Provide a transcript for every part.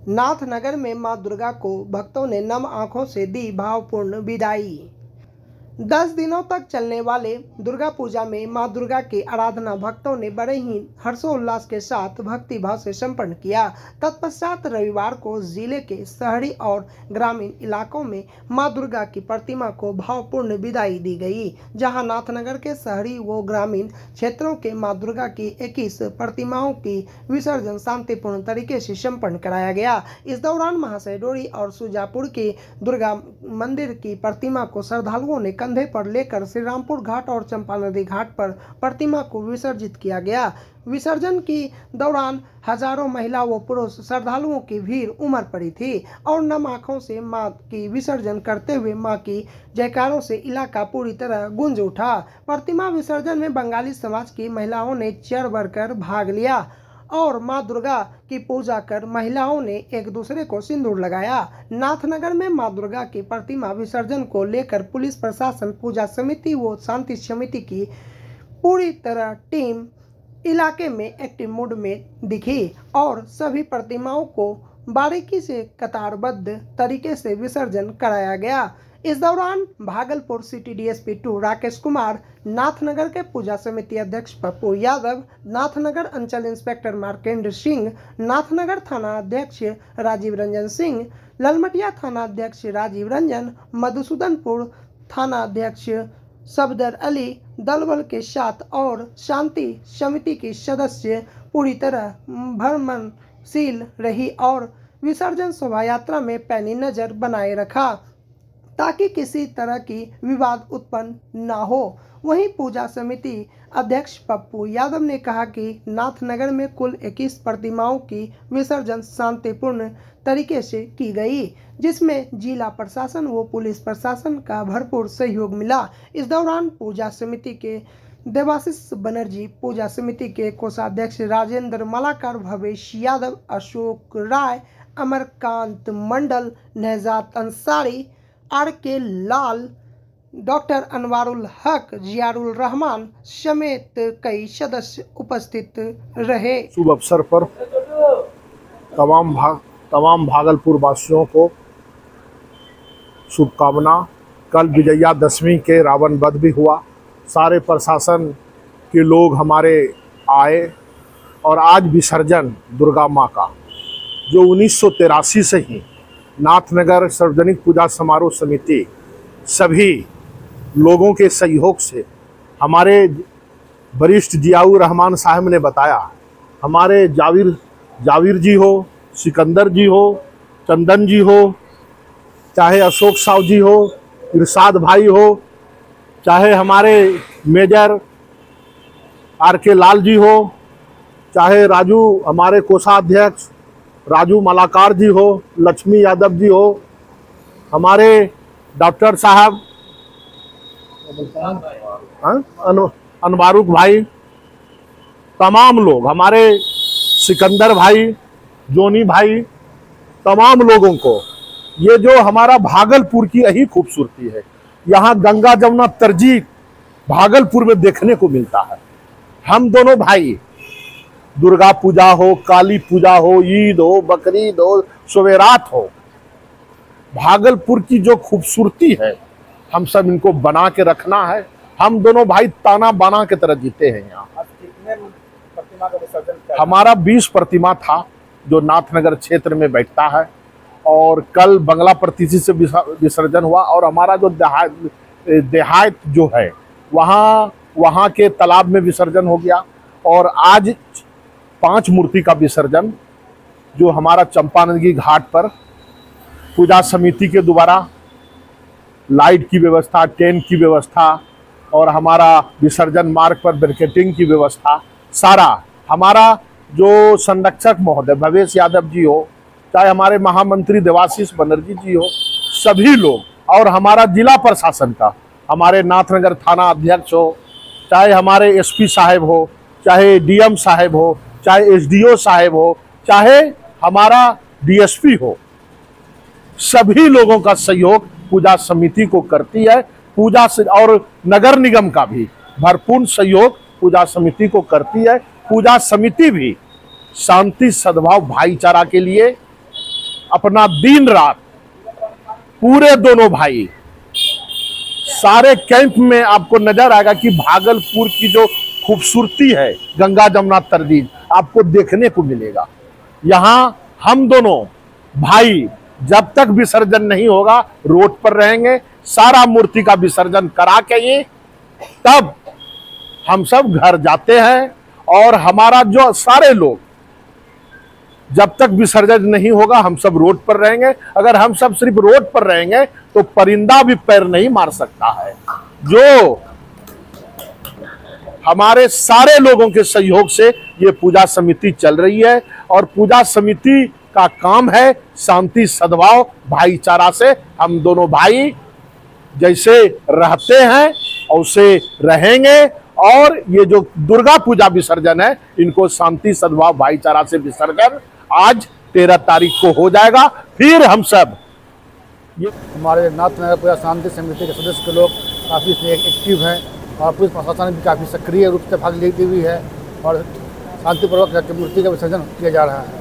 नाथनगर में मां दुर्गा को भक्तों ने नम आंखों से दी भावपूर्ण विदाई। 10 दिनों तक चलने वाले दुर्गा पूजा में मां दुर्गा की आराधना भक्तों ने बड़े ही हर्षोल्लास के साथ भक्ति भाव से संपन्न किया। तत्पश्चात रविवार को जिले के शहरी और ग्रामीण इलाकों में मां दुर्गा की प्रतिमा को भावपूर्ण विदाई दी गई, जहां नाथनगर के शहरी व ग्रामीण क्षेत्रों के मां दुर्गा की 21 प्रतिमाओं की विसर्जन शांतिपूर्ण तरीके से संपन्न कराया गया। इस दौरान महाशय डोरी और सुजापुर की दुर्गा मंदिर की प्रतिमा को श्रद्धालुओं ने कंधे पर लेकर श्री रामपुर घाट और चंपा नदी घाट पर प्रतिमा को विसर्जित किया गया। विसर्जन की दौरान हजारों महिला व पुरुष श्रद्धालुओं की भीड़ उमड़ पड़ी थी और नम आंखों से मां की विसर्जन करते हुए मां की जयकारों से इलाका पूरी तरह गूंज उठा। प्रतिमा विसर्जन में बंगाली समाज की महिलाओं ने चढ़ बढ़कर भाग लिया और मां दुर्गा की पूजा कर महिलाओं ने एक दूसरे को सिंदूर लगाया। नाथनगर में मां दुर्गा की प्रतिमा विसर्जन को लेकर पुलिस प्रशासन, पूजा समिति व शांति समिति की पूरी तरह टीम इलाके में एक्टिव मोड में दिखी और सभी प्रतिमाओं को बारीकी से कतारबद्ध तरीके से विसर्जन कराया गया। इस दौरान भागलपुर सिटी डीएसपी 2 राकेश कुमार, नाथनगर के पूजा समिति अध्यक्ष पप्पू यादव, नाथनगर अंचल इंस्पेक्टर मार्केंद्र सिंह, नाथनगर थाना अध्यक्ष राजीव रंजन सिंह, ललमटिया थाना अध्यक्ष राजीव रंजन, मधुसूदनपुर थाना अध्यक्ष सफदर अली दलबल के साथ और शांति समिति की सदस्य पूरी तरह भ्रमणशील रही और विसर्जन शोभा यात्रा में पैनी नजर बनाए रखा ताकि किसी तरह की विवाद उत्पन्न न हो। वहीं पूजा समिति अध्यक्ष पप्पू यादव ने कहा कि नाथनगर में कुल 21 प्रतिमाओं की विसर्जन शांतिपूर्ण तरीके से की गई, जिसमें जिला प्रशासन व पुलिस प्रशासन का भरपूर सहयोग मिला। इस दौरान पूजा समिति के देवाशीष बनर्जी, पूजा समिति के कोषाध्यक्ष राजेंद्र मलाकर, भवेश यादव, अशोक राय, अमरकांत मंडल, नहजात अंसारी, आर.के. लाल, डॉक्टर अनवारुल हक, जियारुल रहमान समेत कई सदस्य उपस्थित रहे। शुभ अवसर पर तमाम भागलपुर वासियों को शुभकामना। कल विजयादशमी के रावण वध भी हुआ, सारे प्रशासन के लोग हमारे आए और आज विसर्जन दुर्गा माँ का, जो 1983 से ही नाथनगर सार्वजनिक पूजा समारोह समिति सभी लोगों के सहयोग से, हमारे वरिष्ठ जियाउर रहमान साहब ने बताया, हमारे जाविर जी हो, सिकंदर जी हो, चंदन जी हो, चाहे अशोक साहब जी हो, इरशाद भाई हो, चाहे हमारे मेजर आर.के. लाल जी हो, चाहे राजू हमारे कोषाध्यक्ष राजू मलाकार जी हो, लक्ष्मी यादव जी हो, हमारे डॉक्टर साहब अनवारुक भाई, तमाम लोग, हमारे सिकंदर भाई, जोनी भाई, तमाम लोगों को, ये जो हमारा भागलपुर की यही खूबसूरती है, यहाँ गंगा जमुना तरजीह भागलपुर में देखने को मिलता है। हम दोनों भाई, दुर्गा पूजा हो, काली पूजा हो, ईद हो, बकरीद हो, सवेरात हो, भागलपुर की जो खूबसूरती है हम सब इनको बना के रखना है। हम दोनों भाई ताना बाना की तरह जीते हैं। यहाँ प्रतिमा का विसर्जन हमारा 20 प्रतिमा था जो नाथनगर क्षेत्र में बैठता है और कल बंगला प्रतिथि से विसर्जन हुआ और हमारा जो देहात जो है वहाँ के तालाब में विसर्जन हो गया और आज 5 मूर्ति का विसर्जन जो हमारा चंपा नदी घाट पर पूजा समिति के द्वारा लाइट की व्यवस्था, टेंट की व्यवस्था और हमारा विसर्जन मार्ग पर बैरिकेडिंग की व्यवस्था, सारा हमारा जो संरक्षक महोदय भवेश यादव जी हो, चाहे हमारे महामंत्री देवाशीष बनर्जी जी हो, सभी लोग और हमारा जिला प्रशासन का, हमारे नाथनगर थाना अध्यक्ष हो, चाहे हमारे एसपी साहब हो, चाहे डीएम साहब हो, चाहे एसडीओ साहब हो, चाहे हमारा डीएसपी हो, सभी लोगों का सहयोग पूजा समिति को करती है। पूजा से और नगर निगम का भी भरपूर सहयोग पूजा समिति को करती है। पूजा समिति भी शांति, सद्भाव, भाईचारा के लिए अपना दिन रात पूरे दोनों भाई सारे कैंप में आपको नजर आएगा कि भागलपुर की जो खूबसूरती है गंगा जमुना तरदीद आपको देखने को मिलेगा। यहाँ हम दोनों भाई जब तक विसर्जन नहीं होगा रोड पर रहेंगे, सारा मूर्ति का विसर्जन करा के ही तब हम सब घर जाते हैं। और हमारा जो सारे लोग जब तक विसर्जन नहीं होगा हम सब रोड पर रहेंगे। अगर हम सब सिर्फ रोड पर रहेंगे तो परिंदा भी पैर नहीं मार सकता है। जो हमारे सारे लोगों के सहयोग से ये पूजा समिति चल रही है और पूजा समिति का काम है शांति सद्भाव भाईचारा से हम दोनों भाई जैसे रहते हैं वैसे रहेंगे। और ये जो दुर्गा पूजा विसर्जन है इनको शांति सद्भाव भाईचारा से विसर्जन आज 13 तारीख को हो जाएगा। फिर हम सब हमारे नाथनगर पूजा शांति समिति के सदस्य के लोग काफ़ी इसमें एक्टिव हैं और पुलिस प्रशासन भी काफ़ी सक्रिय रूप से भाग लेती हुई है और शांतिपूर्वक मूर्ति का विसर्जन किया जा रहा है।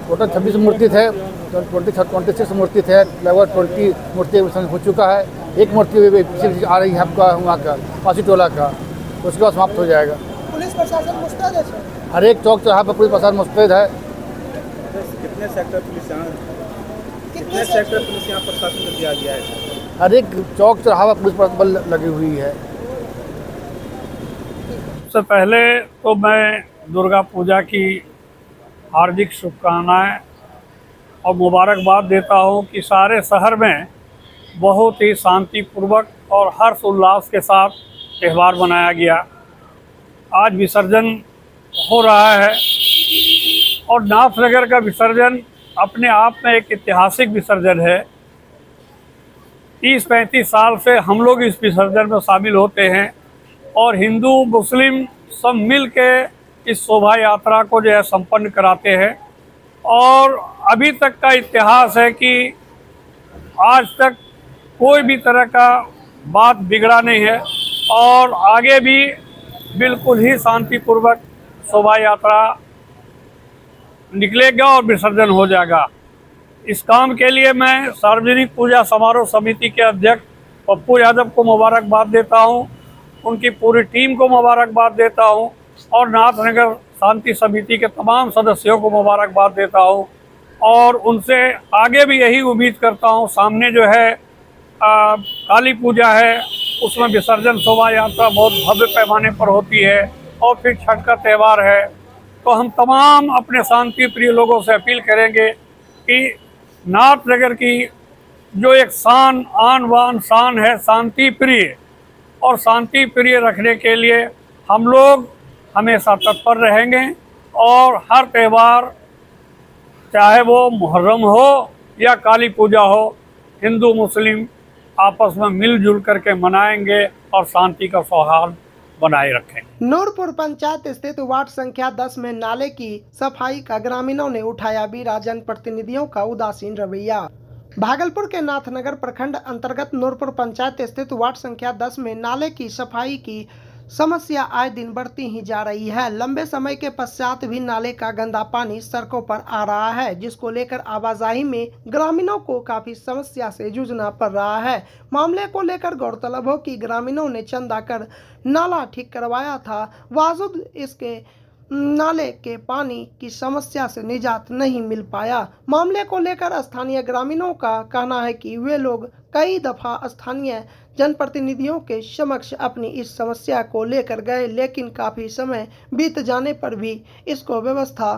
टोटल 26 मूर्ति थे, 26 मूर्ति थे, लगभग 20 मूर्ति विसर्जन हो चुका है। एक मूर्ति पिछली आ रही है आपका वहाँ का पासी टोला का, उसके बाद समाप्त हो जाएगा। पुलिस प्रशासन मुस्तैद है? हर एक चौक चौराहे पर पुलिस प्रशासन मुस्तैद है। कितने सेक्टर पुलिस यहाँ प्रशासन को दिया गया है? हर एक चौक चौराहा पर पुलिस बल लगी हुई है। सबसे पहले तो मैं दुर्गा पूजा की हार्दिक शुभकामनाएं और मुबारकबाद देता हूं कि सारे शहर में बहुत ही शांतिपूर्वक और हर्ष उल्लास के साथ त्यौहार मनाया गया। आज विसर्जन हो रहा है और नाथनगर का विसर्जन अपने आप में एक ऐतिहासिक विसर्जन है। 30-35 साल से हम लोग इस विसर्जन में शामिल होते हैं और हिंदू मुस्लिम सब मिल के इस शोभा यात्रा को जो है संपन्न कराते हैं। और अभी तक का इतिहास है कि आज तक कोई भी तरह का बात बिगड़ा नहीं है और आगे भी बिल्कुल ही शांतिपूर्वक शोभा यात्रा निकलेगा और विसर्जन हो जाएगा। इस काम के लिए मैं सार्वजनिक पूजा समारोह समिति के अध्यक्ष पप्पू यादव को मुबारकबाद देता हूं, उनकी पूरी टीम को मुबारकबाद देता हूं और नाथनगर शांति समिति के तमाम सदस्यों को मुबारकबाद देता हूं और उनसे आगे भी यही उम्मीद करता हूं। सामने जो है काली पूजा है, उसमें विसर्जन शोभा यात्रा बहुत भव्य पैमाने पर होती है और फिर छठ का त्यौहार है। तो हम तमाम अपने शांति प्रिय लोगों से अपील करेंगे कि नाथनगर की जो एक आन बान शान है शांति प्रिय, और शांति प्रिय रखने के लिए हम लोग हमेशा तत्पर रहेंगे और हर त्यौहार चाहे वो मुहर्रम हो या काली पूजा हो, हिंदू मुस्लिम आपस में मिलजुल करके मनाएंगे और शांति का सौहार्द बनाए रखेंगे। नूरपुर पंचायत स्थित वार्ड संख्या 10 में नाले की सफाई का ग्रामीणों ने उठाया बीरा जनप्रतिनिधियों का उदासीन रवैया। भागलपुर के नाथनगर प्रखंड अंतर्गत नूरपुर पंचायत स्थित वार्ड संख्या 10 में नाले की सफाई की समस्या आए दिन बढ़ती ही जा रही है। लंबे समय के पश्चात भी नाले का गंदा पानी सड़कों पर आ रहा है, जिसको लेकर आवाजाही में ग्रामीणों को काफी समस्या से जूझना पड़ रहा है। मामले को लेकर गौरतलब हो कि ग्रामीणों ने चंदा कर नाला ठीक करवाया था, बावजूद इसके नाले के पानी की समस्या से निजात नहीं मिल पाया। मामले को लेकर स्थानीय ग्रामीणों का कहना है कि वे लोग कई दफा स्थानीय जनप्रतिनिधियों के समक्ष अपनी इस समस्या को लेकर गए, लेकिन काफी समय बीत जाने पर भी इसको व्यवस्था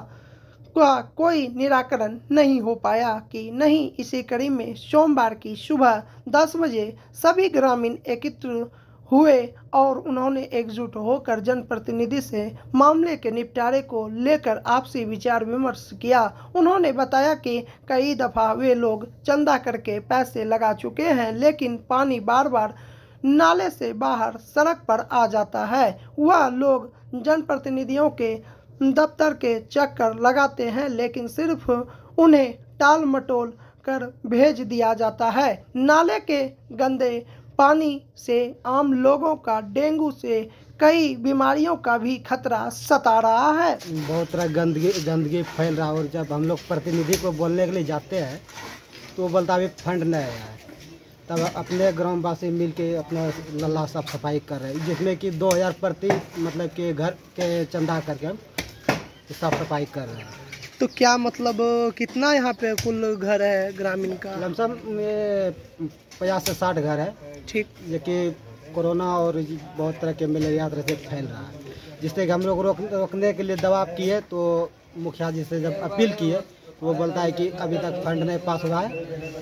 का कोई निराकरण नहीं हो पाया कि नहीं। इसी कड़ी में सोमवार की सुबह 10 बजे सभी ग्रामीण एकत्र हुए और उन्होंने एकजुट होकर जनप्रतिनिधि से मामले के निपटारे को लेकर आपसी विचार विमर्श किया। उन्होंने बताया कि कई दफा वे लोग चंदा करके पैसे लगा चुके हैं, लेकिन पानी बार बार नाले से बाहर सड़क पर आ जाता है। वह लोग जनप्रतिनिधियों के दफ्तर के चक्कर लगाते हैं, लेकिन सिर्फ उन्हें टाल मटोल कर भेज दिया जाता है। नाले के गंदे पानी से आम लोगों का डेंगू से कई बीमारियों का भी खतरा सता रहा है। बहुत तरह गंदगी फैल रहा है। और जब हम लोग प्रतिनिधि को बोलने के लिए जाते हैं तो वो बोलता अभी फंड नहीं आया है। तब अपने ग्रामवासी मिल के अपना नल्ला साफ सफाई कर रहे हैं, जिसमें कि 2000 प्रति मतलब कि घर के चंदा करके हम साफ सफाई कर रहे हैं। तो क्या मतलब कितना यहाँ पे कुल घर है ग्रामीण का? लमसम में 50 से 60 घर है। ठीक। जो कि कोरोना और बहुत तरह के मलेरिया तरह से फैल रहा है, जिससे कि हम लोग रोकने के लिए दबाव किए तो मुखिया जी से जब अपील किए तो वो बोलता है कि अभी तक फंड नहीं पास हुआ है।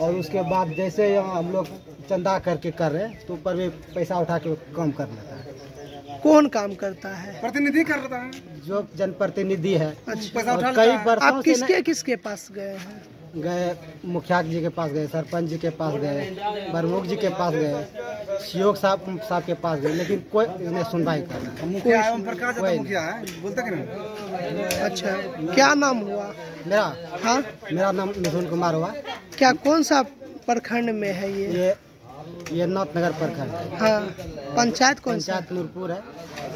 और उसके बाद जैसे हम लोग चंदा करके कर रहे हैं तो ऊपर भी पैसा उठा के काम कर लेता है। कौन काम करता है? प्रतिनिधि कर रहा है, जो जनप्रतिनिधि है। अच्छा। और कई वर्षों आप किसके पास गए हैं? गए मुखिया जी के पास गए, सरपंच जी के पास गए, प्रमुख जी के पास गए, सीओ साहब के पास गए, लेकिन कोई इसने सुनवाई कर रहा है। मुखिया है, बोलता कि नहीं। अच्छा, क्या नाम हुआ मेरा? हाँ, मेरा नाम मिथुन कुमार हुआ। क्या कौन सा प्रखंड में है ये नाथनगर प्रखंड है। हाँ, पंचायत कौन सा? पंचायत नूरपुर है,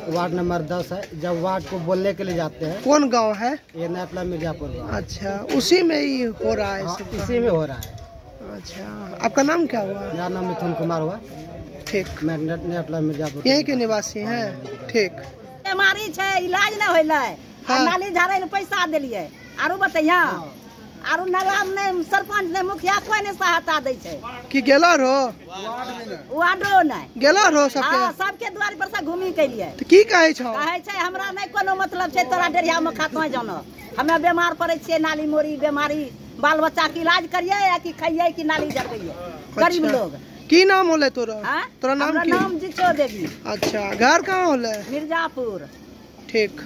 वार्ड नंबर 10 है। जब वार्ड को बोलने के लिए जाते हैं। कौन गांव है? ये नैपला मिर्जापुर गाँव। अच्छा, उसी में ही हो रहा है? हाँ, इसी में हो रहा है। अच्छा, आपका नाम क्या हुआ? मेरा नाम मिथुन कुमार हुआ। ठीक। मैं नैपला मिर्जापुर यहीं के निवासी हैं। ठीक। बीमारी छै, इलाज नहीं होइले। हाँ। नाली झाड़े पैसा दिलिए, आरो बतैया आरो नगाम ने सरपंच ने मुखिया कोई ने सहायता दै छै कि गेला रो? वार्डो नहीं गेला रो सबके? हाँ, सबके द्वार पर से घूमी के लिए। तो की कहे छौ? कहे छै हमरा नहीं कोनो मतलब छै, तोरा डेरिया में खातो जानो। हमें बीमार पड़े छिए, नाली मोरी बीमारी, बाल बच्चा के इलाज करिए या कि खाइए कि नाली जरइए। गरीब लोग। की नाम होले तोरा? हाँ? तोरा नाम की? नाम जिचो देवी। अच्छा, घर कहाँ होले? मिर्जापुर। ठीक।